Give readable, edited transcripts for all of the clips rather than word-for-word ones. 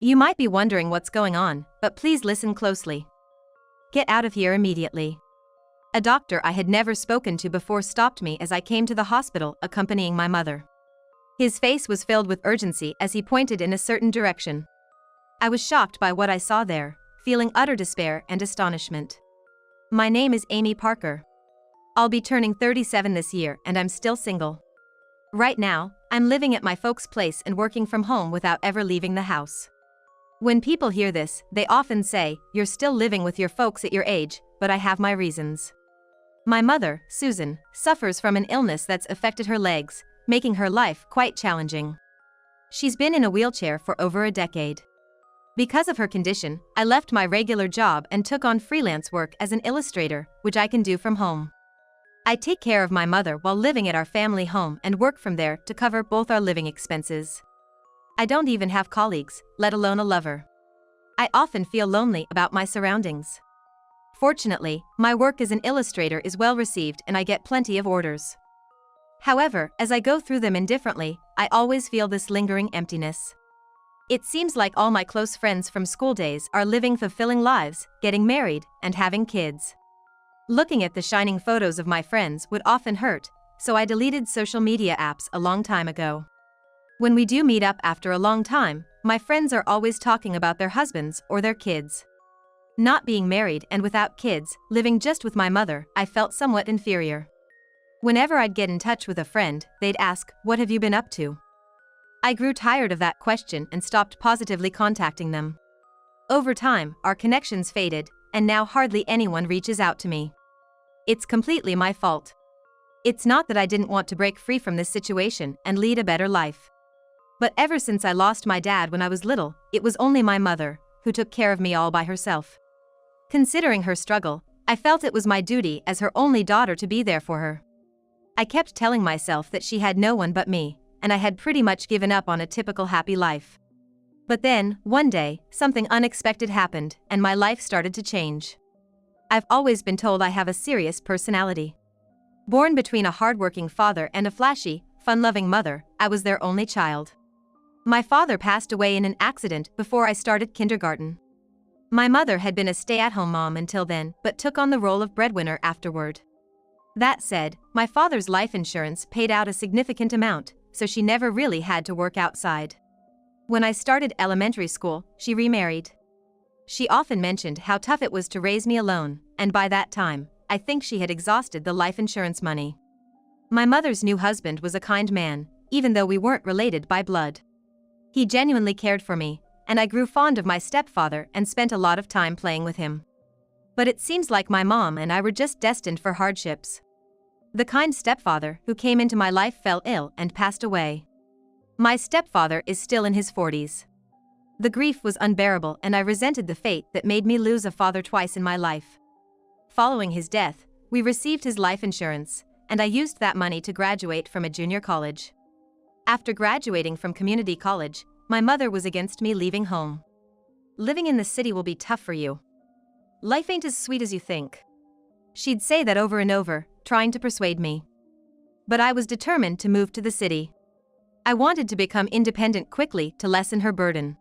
You might be wondering what's going on, but please listen closely. Get out of here immediately. A doctor I had never spoken to before stopped me as I came to the hospital accompanying my mother. His face was filled with urgency as he pointed in a certain direction. I was shocked by what I saw there, feeling utter despair and astonishment. My name is Amy Parker. I'll be turning 37 this year and I'm still single. Right now, I'm living at my folks' place and working from home without ever leaving the house. When people hear this, they often say, "You're still living with your folks at your age," but I have my reasons. My mother, Susan, suffers from an illness that's affected her legs, making her life quite challenging. She's been in a wheelchair for over a decade. Because of her condition, I left my regular job and took on freelance work as an illustrator, which I can do from home. I take care of my mother while living at our family home and work from there to cover both our living expenses. I don't even have colleagues, let alone a lover. I often feel lonely about my surroundings. Fortunately, my work as an illustrator is well received and I get plenty of orders. However, as I go through them indifferently, I always feel this lingering emptiness. It seems like all my close friends from school days are living fulfilling lives, getting married, and having kids. Looking at the shining photos of my friends would often hurt, so I deleted social media apps a long time ago. When we do meet up after a long time, my friends are always talking about their husbands or their kids. Not being married and without kids, living just with my mother, I felt somewhat inferior. Whenever I'd get in touch with a friend, they'd ask, "What have you been up to?" I grew tired of that question and stopped positively contacting them. Over time, our connections faded, and now hardly anyone reaches out to me. It's completely my fault. It's not that I didn't want to break free from this situation and lead a better life. But ever since I lost my dad when I was little, it was only my mother who took care of me all by herself. Considering her struggle, I felt it was my duty as her only daughter to be there for her. I kept telling myself that she had no one but me, and I had pretty much given up on a typical happy life. But then, one day, something unexpected happened, and my life started to change. I've always been told I have a serious personality. Born between a hardworking father and a flashy, fun-loving mother, I was their only child. My father passed away in an accident before I started kindergarten. My mother had been a stay-at-home mom until then, but took on the role of breadwinner afterward. That said, my father's life insurance paid out a significant amount, so she never really had to work outside. When I started elementary school, she remarried. She often mentioned how tough it was to raise me alone, and by that time, I think she had exhausted the life insurance money. My mother's new husband was a kind man, even though we weren't related by blood. He genuinely cared for me, and I grew fond of my stepfather and spent a lot of time playing with him. But it seems like my mom and I were just destined for hardships. The kind stepfather who came into my life fell ill and passed away. My stepfather is still in his 40s. The grief was unbearable and I resented the fate that made me lose a father twice in my life. Following his death, we received his life insurance, and I used that money to graduate from a junior college. After graduating from community college, my mother was against me leaving home. "Living in the city will be tough for you. Life ain't as sweet as you think." She'd say that over and over, trying to persuade me. But I was determined to move to the city. I wanted to become independent quickly to lessen her burden.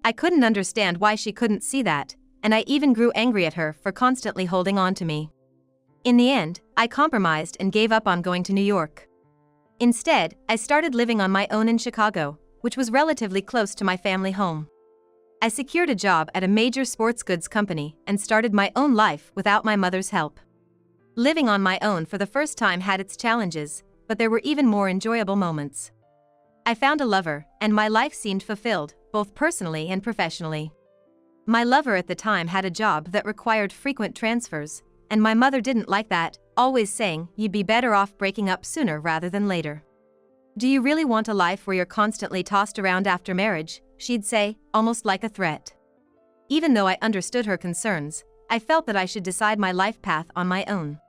I couldn't understand why she couldn't see that, and I even grew angry at her for constantly holding on to me. In the end, I compromised and gave up on going to New York. Instead, I started living on my own in Chicago, which was relatively close to my family home. I secured a job at a major sports goods company and started my own life without my mother's help. Living on my own for the first time had its challenges, but there were even more enjoyable moments. I found a lover, and my life seemed fulfilled, both personally and professionally. My lover at the time had a job that required frequent transfers, and my mother didn't like that, always saying, "You'd be better off breaking up sooner rather than later. Do you really want a life where you're constantly tossed around after marriage?" she'd say, almost like a threat. Even though I understood her concerns, I felt that I should decide my life path on my own.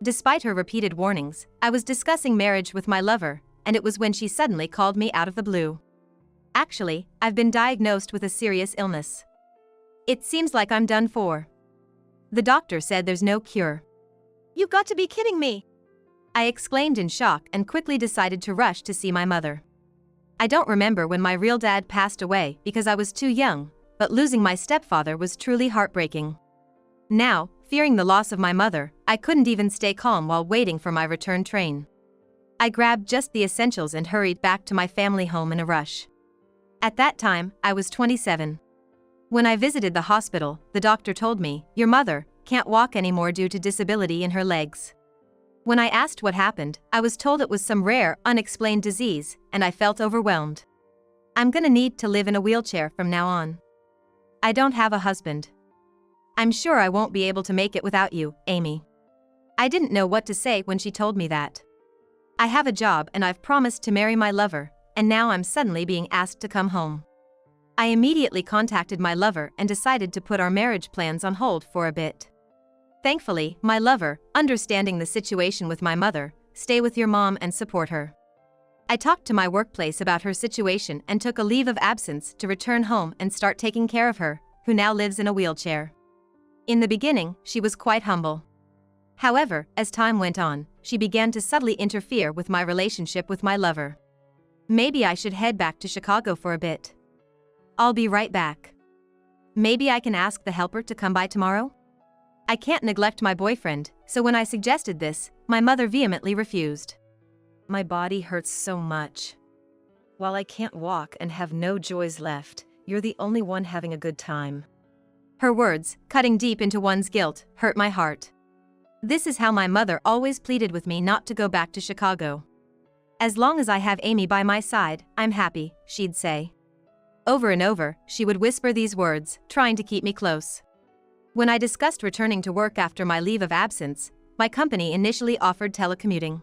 Despite her repeated warnings, I was discussing marriage with my lover, and it was when she suddenly called me out of the blue. "Actually, I've been diagnosed with a serious illness. It seems like I'm done for. The doctor said there's no cure." "You've got to be kidding me!" I exclaimed in shock and quickly decided to rush to see my mother. I don't remember when my real dad passed away because I was too young, but losing my stepfather was truly heartbreaking. Now, fearing the loss of my mother, I couldn't even stay calm while waiting for my return train. I grabbed just the essentials and hurried back to my family home in a rush. At that time, I was 27. When I visited the hospital, the doctor told me, "Your mother can't walk anymore due to disability in her legs." When I asked what happened, I was told it was some rare, unexplained disease, and I felt overwhelmed. I'm gonna need to live in a wheelchair from now on. I don't have a husband. I'm sure I won't be able to make it without you, Amy. I didn't know what to say when she told me that. I have a job and I've promised to marry my lover, and now I'm suddenly being asked to come home. I immediately contacted my lover and decided to put our marriage plans on hold for a bit. Thankfully, my lover, understanding the situation with my mother, stay with your mom and support her. I talked to my workplace about her situation and took a leave of absence to return home and start taking care of her, who now lives in a wheelchair. In the beginning, she was quite humble. However, as time went on, she began to subtly interfere with my relationship with my lover. Maybe I should head back to Chicago for a bit. I'll be right back. Maybe I can ask the helper to come by tomorrow? I can't neglect my boyfriend, so when I suggested this, my mother vehemently refused. My body hurts so much. While I can't walk and have no joys left, you're the only one having a good time. Her words, cutting deep into one's guilt, hurt my heart. This is how my mother always pleaded with me not to go back to Chicago. As long as I have Amy by my side, I'm happy, she'd say. Over and over, she would whisper these words, trying to keep me close. When I discussed returning to work after my leave of absence, my company initially offered telecommuting.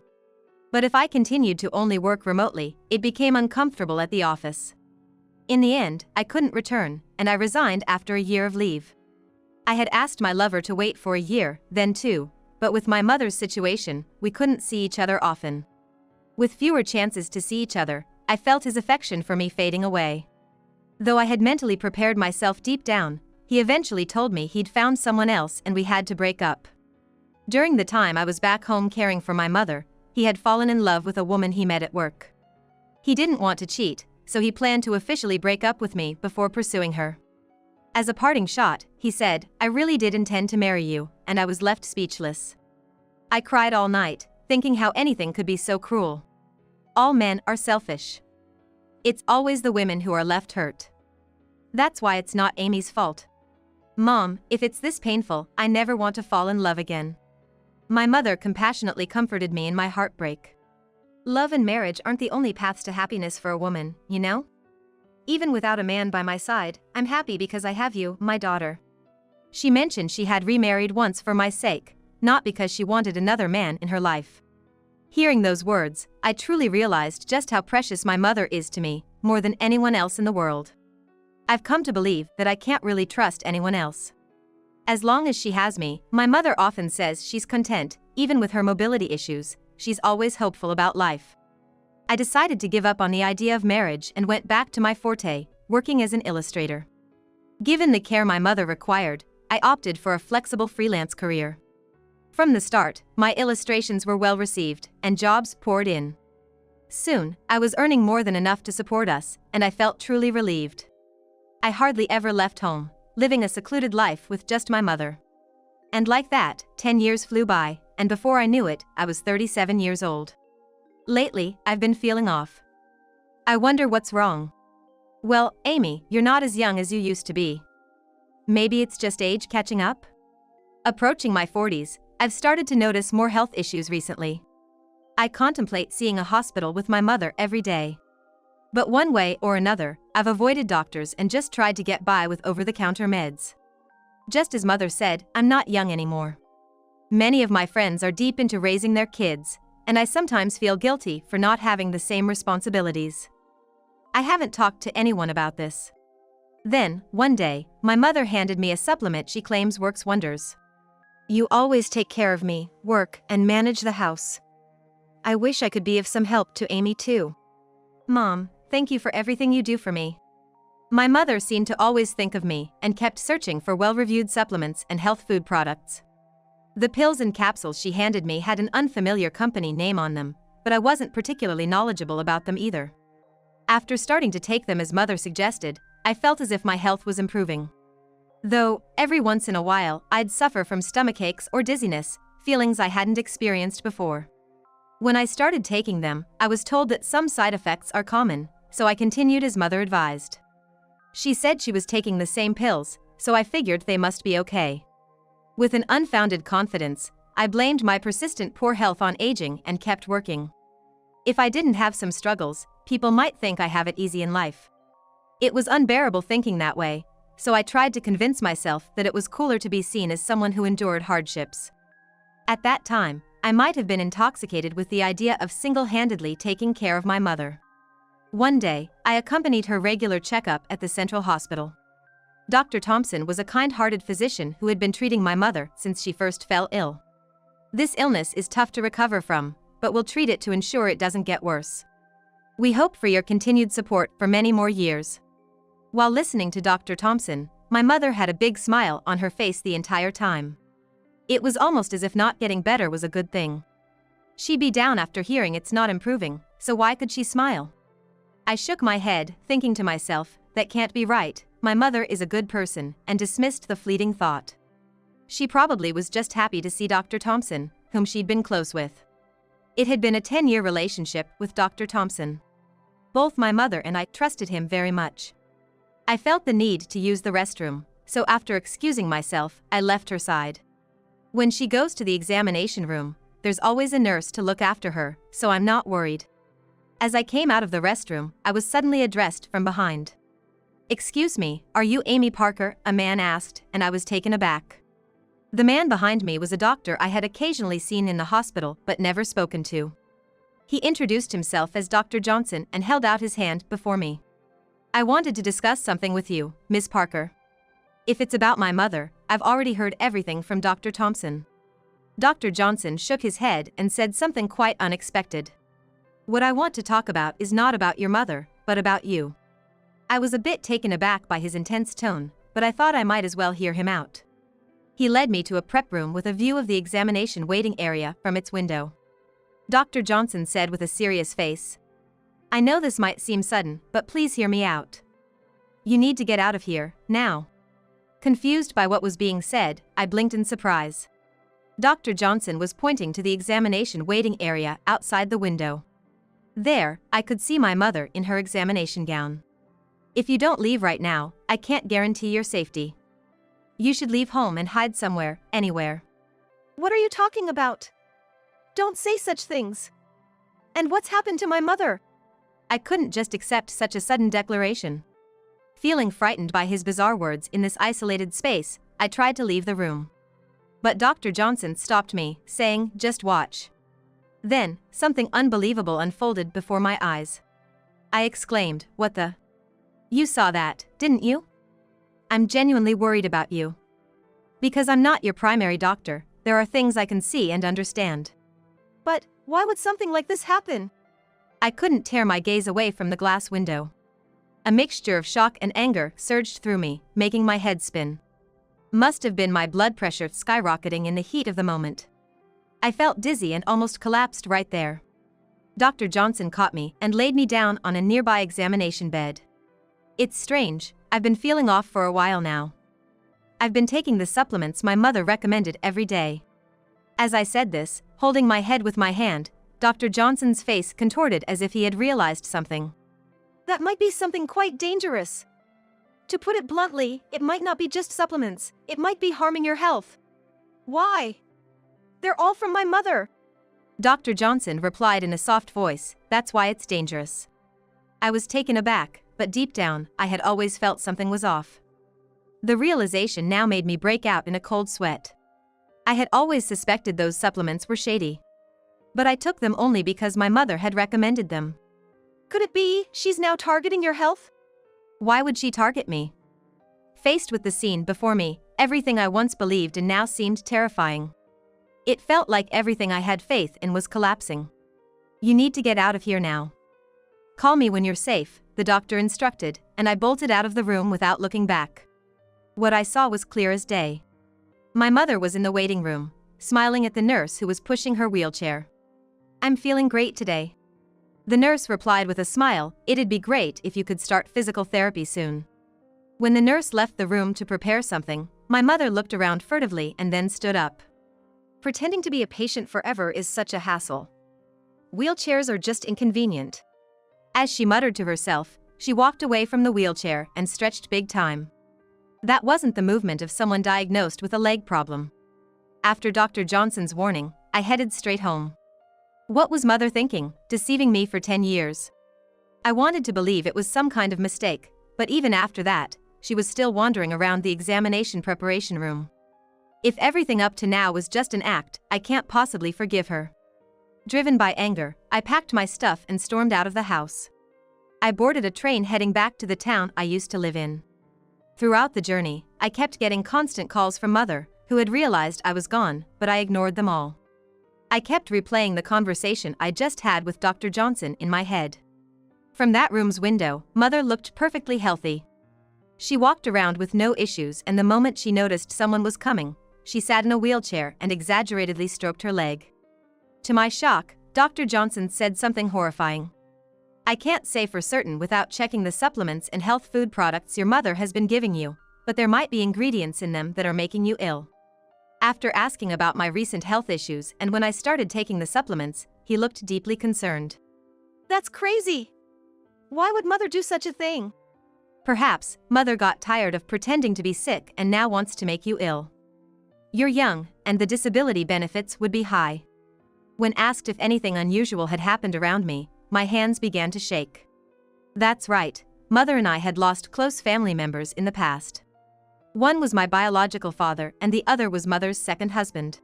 But if I continued to only work remotely, it became uncomfortable at the office. In the end, I couldn't return, and I resigned after a year of leave. I had asked my lover to wait for a year, then two, but with my mother's situation, we couldn't see each other often. With fewer chances to see each other, I felt his affection for me fading away. Though I had mentally prepared myself deep down, he eventually told me he'd found someone else and we had to break up. During the time I was back home caring for my mother, he had fallen in love with a woman he met at work. He didn't want to cheat, so he planned to officially break up with me before pursuing her. As a parting shot, he said, "I really did intend to marry you," and I was left speechless. I cried all night, thinking how anything could be so cruel. All men are selfish. It's always the women who are left hurt. That's why it's not Amy's fault. Mom, if it's this painful, I never want to fall in love again. My mother compassionately comforted me in my heartbreak. Love and marriage aren't the only paths to happiness for a woman, you know? Even without a man by my side, I'm happy because I have you, my daughter. She mentioned she had remarried once for my sake, not because she wanted another man in her life. Hearing those words, I truly realized just how precious my mother is to me, more than anyone else in the world. I've come to believe that I can't really trust anyone else. As long as she has me, my mother often says she's content, even with her mobility issues, she's always hopeful about life. I decided to give up on the idea of marriage and went back to my forte, working as an illustrator. Given the care my mother required, I opted for a flexible freelance career. From the start, my illustrations were well received, and jobs poured in. Soon, I was earning more than enough to support us, and I felt truly relieved. I hardly ever left home, living a secluded life with just my mother. And like that, 10 years flew by, and before I knew it, I was 37 years old. Lately, I've been feeling off. I wonder what's wrong. Well, Amy, you're not as young as you used to be. Maybe it's just age catching up? Approaching my 40s, I've started to notice more health issues recently. I contemplate seeing a hospital with my mother every day. But one way or another, I've avoided doctors and just tried to get by with over-the-counter meds. Just as mother said, I'm not young anymore. Many of my friends are deep into raising their kids, and I sometimes feel guilty for not having the same responsibilities. I haven't talked to anyone about this. Then, one day, my mother handed me a supplement she claims works wonders. You always take care of me, work, and manage the house. I wish I could be of some help to Amy too. Mom, thank you for everything you do for me. My mother seemed to always think of me and kept searching for well-reviewed supplements and health food products. The pills and capsules she handed me had an unfamiliar company name on them, but I wasn't particularly knowledgeable about them either. After starting to take them as mother suggested, I felt as if my health was improving. Though, every once in a while, I'd suffer from stomachaches or dizziness, feelings I hadn't experienced before. When I started taking them, I was told that some side effects are common, so I continued as mother advised. She said she was taking the same pills, so I figured they must be okay. With an unfounded confidence, I blamed my persistent poor health on aging and kept working. If I didn't have some struggles, people might think I have it easy in life. It was unbearable thinking that way, so I tried to convince myself that it was cooler to be seen as someone who endured hardships. At that time, I might have been intoxicated with the idea of single-handedly taking care of my mother. One day, I accompanied her regular checkup at the Central Hospital. Dr. Thompson was a kind-hearted physician who had been treating my mother since she first fell ill. This illness is tough to recover from, but we'll treat it to ensure it doesn't get worse. We hope for your continued support for many more years. While listening to Dr. Thompson, my mother had a big smile on her face the entire time. It was almost as if not getting better was a good thing. She'd be down after hearing it's not improving, so why could she smile? I shook my head, thinking to myself, that can't be right, my mother is a good person, and dismissed the fleeting thought. She probably was just happy to see Dr. Thompson, whom she'd been close with. It had been a 10-year relationship with Dr. Thompson. Both my mother and I trusted him very much. I felt the need to use the restroom, so after excusing myself, I left her side. When she goes to the examination room, there's always a nurse to look after her, so I'm not worried. As I came out of the restroom, I was suddenly addressed from behind. "Excuse me, are you Amy Parker?" a man asked, and I was taken aback. The man behind me was a doctor I had occasionally seen in the hospital but never spoken to. He introduced himself as Dr. Johnson and held out his hand before me. "I wanted to discuss something with you, Miss Parker. If it's about my mother, I've already heard everything from Dr. Thompson." Dr. Johnson shook his head and said something quite unexpected. "What I want to talk about is not about your mother, but about you." I was a bit taken aback by his intense tone, but I thought I might as well hear him out. He led me to a prep room with a view of the examination waiting area from its window. Dr. Johnson said with a serious face, "I know this might seem sudden, but please hear me out. You need to get out of here, now." Confused by what was being said, I blinked in surprise. Dr. Johnson was pointing to the examination waiting area outside the window. There, I could see my mother in her examination gown. "If you don't leave right now, I can't guarantee your safety. You should leave home and hide somewhere, anywhere." What are you talking about? Don't say such things. And what's happened to my mother? I couldn't just accept such a sudden declaration. Feeling frightened by his bizarre words in this isolated space, I tried to leave the room. But Dr. Johnson stopped me, saying, "Just watch." Then, something unbelievable unfolded before my eyes. I exclaimed, "What the? You saw that, didn't you? I'm genuinely worried about you. Because I'm not your primary doctor, there are things I can see and understand." But why would something like this happen? I couldn't tear my gaze away from the glass window. A mixture of shock and anger surged through me, making my head spin. Must have been my blood pressure skyrocketing in the heat of the moment. I felt dizzy and almost collapsed right there. Dr. Johnson caught me and laid me down on a nearby examination bed. "It's strange, I've been feeling off for a while now. I've been taking the supplements my mother recommended every day." As I said this, holding my head with my hand, Dr. Johnson's face contorted as if he had realized something. That might be something quite dangerous. To put it bluntly, it might not be just supplements, it might be harming your health. Why? They're all from my mother. Dr. Johnson replied in a soft voice, "That's why it's dangerous." I was taken aback, but deep down, I had always felt something was off. The realization now made me break out in a cold sweat. I had always suspected those supplements were shady. But I took them only because my mother had recommended them. Could it be she's now targeting your health? Why would she target me? Faced with the scene before me, everything I once believed in now seemed terrifying. It felt like everything I had faith in was collapsing. "You need to get out of here now. Call me when you're safe," the doctor instructed, and I bolted out of the room without looking back. What I saw was clear as day. My mother was in the waiting room, smiling at the nurse who was pushing her wheelchair. "I'm feeling great today. The nurse replied with a smile, "It'd be great if you could start physical therapy soon." When the nurse left the room to prepare something, my mother looked around furtively and then stood up. Pretending to be a patient forever is such a hassle. Wheelchairs are just inconvenient. As she muttered to herself, she walked away from the wheelchair and stretched big time. That wasn't the movement of someone diagnosed with a leg problem. After Dr. Johnson's warning, I headed straight home. What was Mother thinking, deceiving me for 10 years? I wanted to believe it was some kind of mistake, but even after that, she was still wandering around the examination preparation room. If everything up to now was just an act, I can't possibly forgive her. Driven by anger, I packed my stuff and stormed out of the house. I boarded a train heading back to the town I used to live in. Throughout the journey, I kept getting constant calls from Mother, who had realized I was gone, but I ignored them all. I kept replaying the conversation I just had with Dr. Johnson in my head. From that room's window, Mother looked perfectly healthy. She walked around with no issues, and the moment she noticed someone was coming, she sat in a wheelchair and exaggeratedly stroked her leg. To my shock, Dr. Johnson said something horrifying. "I can't say for certain without checking the supplements and health food products your mother has been giving you, but there might be ingredients in them that are making you ill." After asking about my recent health issues and when I started taking the supplements, he looked deeply concerned. That's crazy. Why would Mother do such a thing? Perhaps, Mother got tired of pretending to be sick and now wants to make you ill. You're young, and the disability benefits would be high. When asked if anything unusual had happened around me, my hands began to shake. That's right, Mother and I had lost close family members in the past. One was my biological father and the other was Mother's second husband.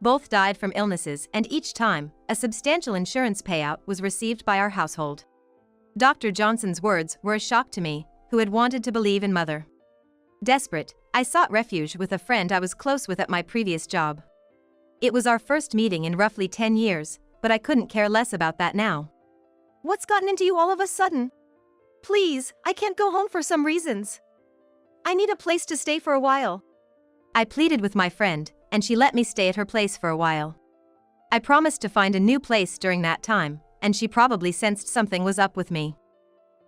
Both died from illnesses, and each time, a substantial insurance payout was received by our household. Dr. Johnson's words were a shock to me, who had wanted to believe in Mother. Desperate, I sought refuge with a friend I was close with at my previous job. It was our first meeting in roughly 10 years, but I couldn't care less about that now. What's gotten into you all of a sudden? Please, I can't go home for some reasons. I need a place to stay for a while. I pleaded with my friend, and she let me stay at her place for a while. I promised to find a new place during that time, and she probably sensed something was up with me.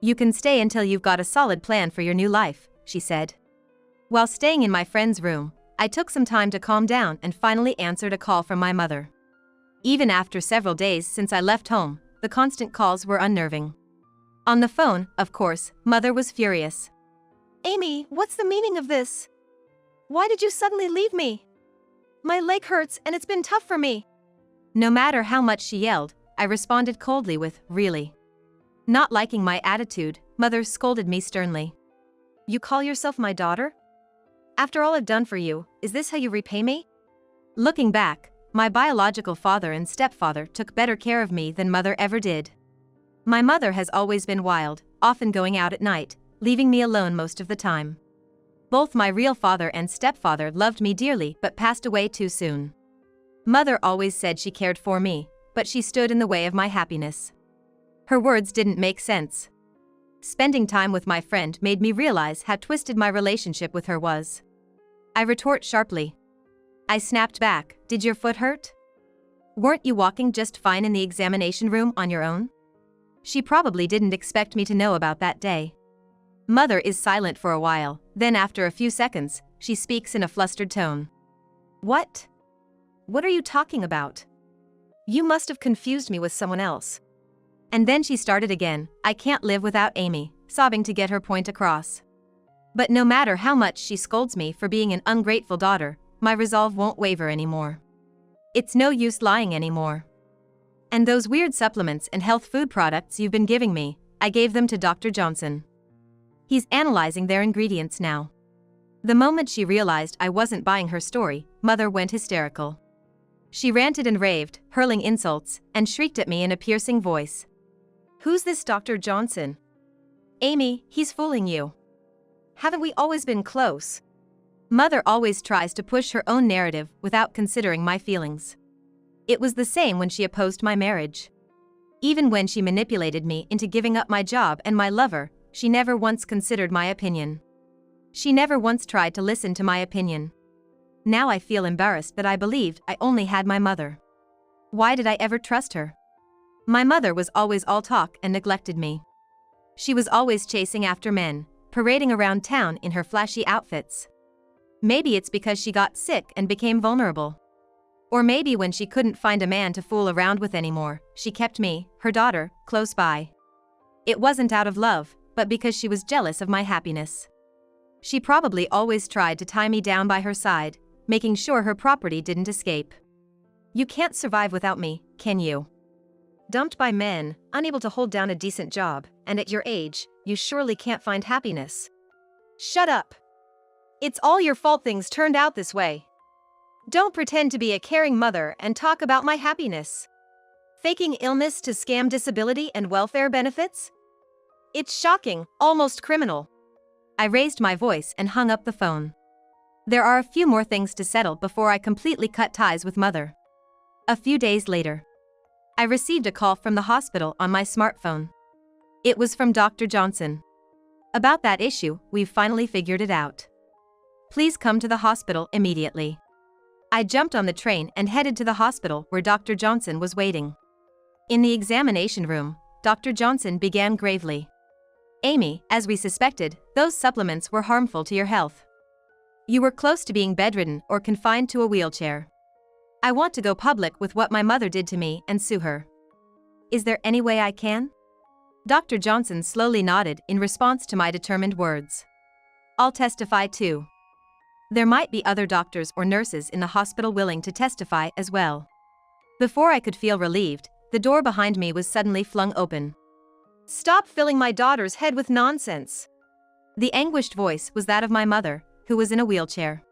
"You can stay until you've got a solid plan for your new life," she said. While staying in my friend's room, I took some time to calm down and finally answered a call from my mother. Even after several days since I left home, the constant calls were unnerving. On the phone, of course, Mother was furious. "Amy, what's the meaning of this? Why did you suddenly leave me? My leg hurts and it's been tough for me." No matter how much she yelled, I responded coldly with, "Really?" Not liking my attitude, Mother scolded me sternly. "You call yourself my daughter? After all I've done for you, is this how you repay me?" Looking back, my biological father and stepfather took better care of me than Mother ever did. My mother has always been wild, often going out at night, leaving me alone most of the time. Both my real father and stepfather loved me dearly but passed away too soon. Mother always said she cared for me, but she stood in the way of my happiness. Her words didn't make sense. Spending time with my friend made me realize how twisted my relationship with her was. I retort sharply. I snapped back, "Did your foot hurt? Weren't you walking just fine in the examination room on your own?" She probably didn't expect me to know about that day. Mother is silent for a while, then after a few seconds, she speaks in a flustered tone. "What? What are you talking about? You must have confused me with someone else." And then she started again, "I can't live without Amy," sobbing to get her point across. But no matter how much she scolds me for being an ungrateful daughter, my resolve won't waver anymore. It's no use lying anymore. "And those weird supplements and health food products you've been giving me, I gave them to Dr. Johnson. He's analyzing their ingredients now." The moment she realized I wasn't buying her story, Mother went hysterical. She ranted and raved, hurling insults, and shrieked at me in a piercing voice. "Who's this Dr. Johnson? Amy, he's fooling you. Haven't we always been close?" Mother always tries to push her own narrative without considering my feelings. It was the same when she opposed my marriage. Even when she manipulated me into giving up my job and my lover, she never once considered my opinion. She never once tried to listen to my opinion. Now I feel embarrassed that I believed I only had my mother. Why did I ever trust her? My mother was always all talk and neglected me. She was always chasing after men, parading around town in her flashy outfits. Maybe it's because she got sick and became vulnerable. Or maybe when she couldn't find a man to fool around with anymore, she kept me, her daughter, close by. It wasn't out of love, but because she was jealous of my happiness. She probably always tried to tie me down by her side, making sure her property didn't escape. You can't survive without me, can you? Dumped by men, unable to hold down a decent job, and at your age, you surely can't find happiness. Shut up. It's all your fault things turned out this way. Don't pretend to be a caring mother and talk about my happiness. Faking illness to scam disability and welfare benefits? It's shocking, almost criminal. I raised my voice and hung up the phone. There are a few more things to settle before I completely cut ties with Mother. A few days later, I received a call from the hospital on my smartphone. It was from Dr. Johnson. About that issue, we've finally figured it out. Please come to the hospital immediately. I jumped on the train and headed to the hospital where Dr. Johnson was waiting. In the examination room, Dr. Johnson began gravely. Amy, as we suspected, those supplements were harmful to your health. You were close to being bedridden or confined to a wheelchair. I want to go public with what my mother did to me and sue her. Is there any way I can? Dr. Johnson slowly nodded in response to my determined words. I'll testify too. There might be other doctors or nurses in the hospital willing to testify as well. Before I could feel relieved, the door behind me was suddenly flung open. Stop filling my daughter's head with nonsense. The anguished voice was that of my mother, who was in a wheelchair.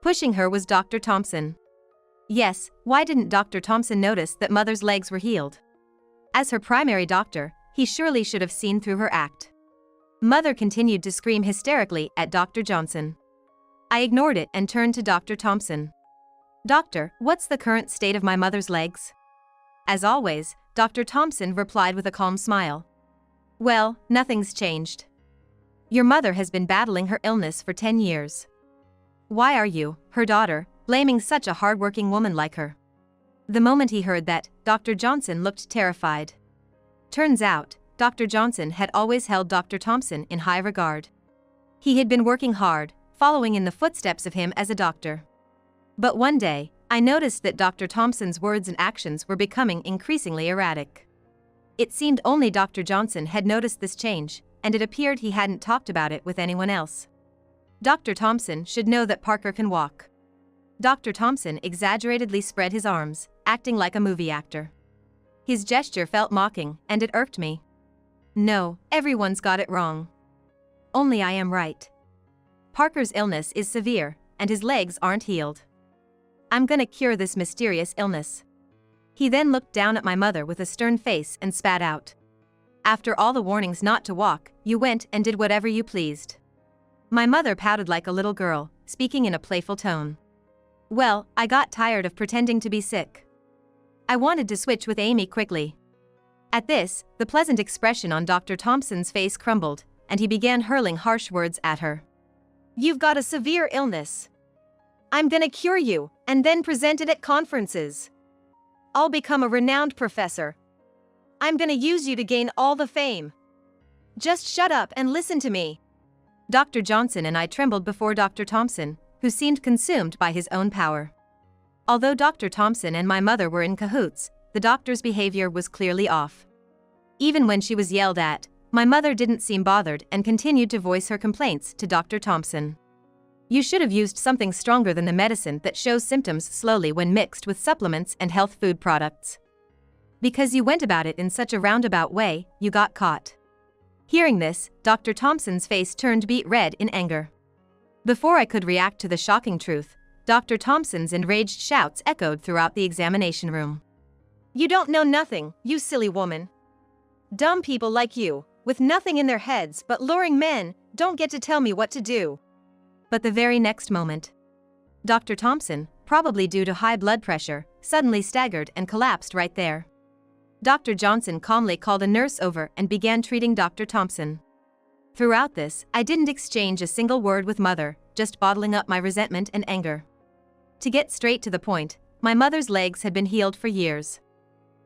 Pushing her was Dr. Thompson. Yes, why didn't Dr. Thompson notice that Mother's legs were healed? As her primary doctor, he surely should have seen through her act. Mother continued to scream hysterically at Dr. Johnson. I ignored it and turned to Dr. Thompson. Doctor, what's the current state of my mother's legs? As always, Dr. Thompson replied with a calm smile. Well, nothing's changed. Your mother has been battling her illness for 10 years. Why are you, her daughter, blaming such a hardworking woman like her? The moment he heard that, Dr. Johnson looked terrified. Turns out, Dr. Johnson had always held Dr. Thompson in high regard. He had been working hard, following in the footsteps of him as a doctor. But one day, I noticed that Dr. Thompson's words and actions were becoming increasingly erratic. It seemed only Dr. Johnson had noticed this change, and it appeared he hadn't talked about it with anyone else. Dr. Thompson should know that Parker can walk. Dr. Thompson exaggeratedly spread his arms, acting like a movie actor. His gesture felt mocking, and it irked me. No, everyone's got it wrong. Only I am right. Parker's illness is severe, and his legs aren't healed. I'm gonna cure this mysterious illness. He then looked down at my mother with a stern face and spat out. After all the warnings not to walk, you went and did whatever you pleased. My mother pouted like a little girl, speaking in a playful tone. Well, I got tired of pretending to be sick. I wanted to switch with Amy quickly. At this, the pleasant expression on Dr. Thompson's face crumbled, and he began hurling harsh words at her. You've got a severe illness. I'm gonna cure you, and then present it at conferences. I'll become a renowned professor. I'm gonna use you to gain all the fame. Just shut up and listen to me. Dr. Johnson and I trembled before Dr. Thompson, who seemed consumed by his own power. Although Dr. Thompson and my mother were in cahoots, the doctor's behavior was clearly off. Even when she was yelled at, my mother didn't seem bothered and continued to voice her complaints to Dr. Thompson. You should have used something stronger than the medicine that shows symptoms slowly when mixed with supplements and health food products. Because you went about it in such a roundabout way, you got caught. Hearing this, Dr. Thompson's face turned beet red in anger. Before I could react to the shocking truth, Dr. Thompson's enraged shouts echoed throughout the examination room. You don't know nothing, you silly woman. Dumb people like you, with nothing in their heads but luring men, don't get to tell me what to do. But the very next moment, Dr. Thompson, probably due to high blood pressure, suddenly staggered and collapsed right there. Dr. Johnson calmly called a nurse over and began treating Dr. Thompson. Throughout this, I didn't exchange a single word with Mother, just bottling up my resentment and anger. To get straight to the point, my mother's legs had been healed for years.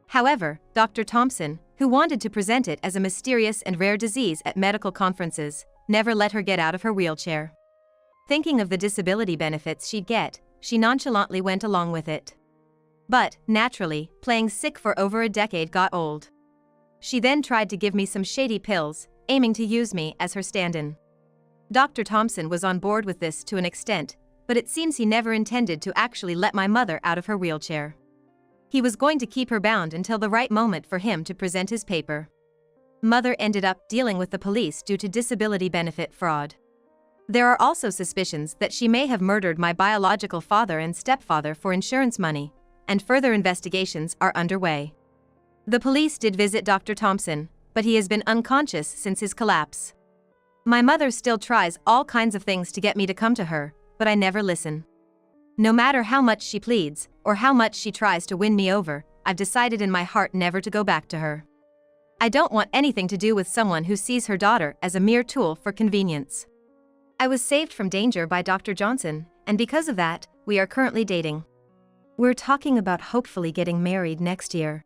However, Dr. Thompson, who wanted to present it as a mysterious and rare disease at medical conferences, never let her get out of her wheelchair. Thinking of the disability benefits she'd get, she nonchalantly went along with it. But, naturally, playing sick for over a decade got old. She then tried to give me some shady pills, aiming to use me as her stand-in. Dr. Thompson was on board with this to an extent, but it seems he never intended to actually let my mother out of her wheelchair. He was going to keep her bound until the right moment for him to present his paper. Mother ended up dealing with the police due to disability benefit fraud. There are also suspicions that she may have murdered my biological father and stepfather for insurance money, and further investigations are underway. The police did visit Dr. Thompson, but he has been unconscious since his collapse. My mother still tries all kinds of things to get me to come to her, but I never listen. No matter how much she pleads, or how much she tries to win me over, I've decided in my heart never to go back to her. I don't want anything to do with someone who sees her daughter as a mere tool for convenience. I was saved from danger by Dr. Johnson, and because of that, we are currently dating. We're talking about hopefully getting married next year.